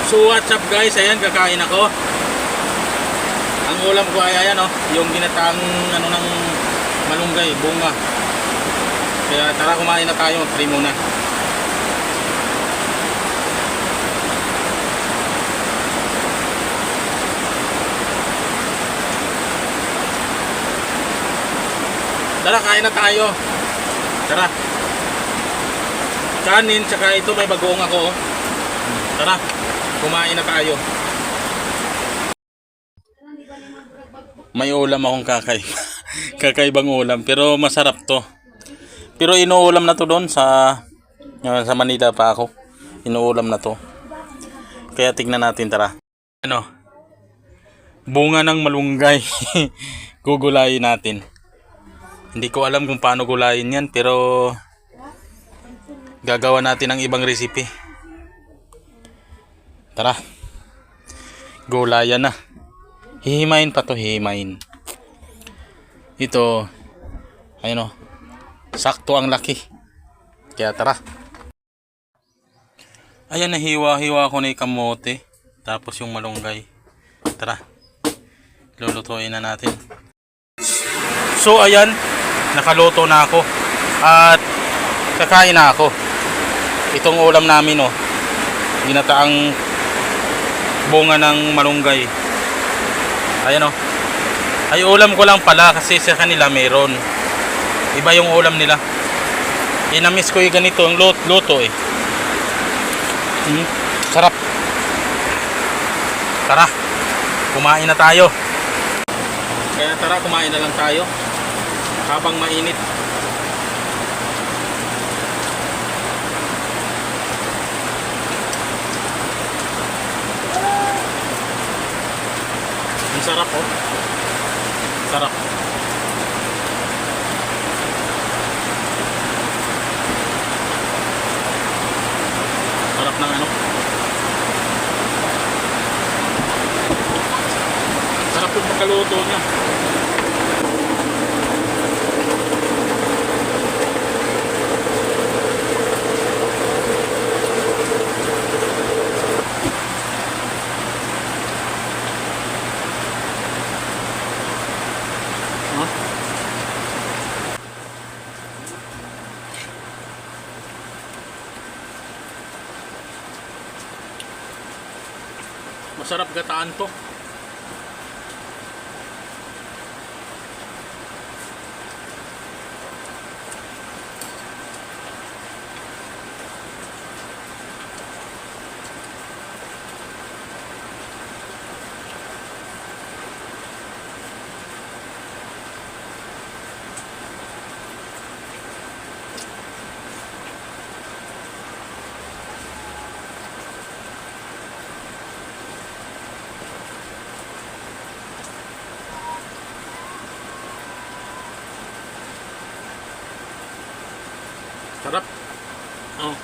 So what's up guys, ayan kakain ako. Ang ulam ko ay ayan oh, yung ginataang ano ng malunggay, bunga. Kaya tara kumain na tayo, try muna. Tara kain na tayo. Tara. Kanin tsaka ito may bagoong ako oh. Tara, kumain na tayo. May ulam akong kakaibang ulam pero masarap to. Pero inuulam na to doon sa Manila pa ako. Inuulam na to. Kaya tignan natin, tara. Ano? Bunga ng malunggay. Gugulayin natin. Hindi ko alam kung paano gulayin yan pero gagawa natin ng ibang recipe. Tara. Gulayan na. Hihimayin pa to, hihimayin. Ito, ayun o. Sakto ang laki. Kaya tara. Ayan, nahiwa-hiwa ko na yung kamote. Tapos yung malunggay. Tara. Lulutuin na natin. So ayan, nakaluto na ako. At kakain na ako. Itong ulam namin o. Ginataang bunga ng malunggay. Ayan o. Ay ulam ko lang pala kasi sa kanila meron. Iba yung ulam nila. Inamiss ko yung ganito ang luto eh. Sarap. Tara. Kumain na tayo. Kaya tara kumain na lang tayo. Habang mainit. Ang sarap oh. Sarap. Sarap ng ano. Sarap yung pagkaluto niya. Masarap gataan to. Sarap. Oh.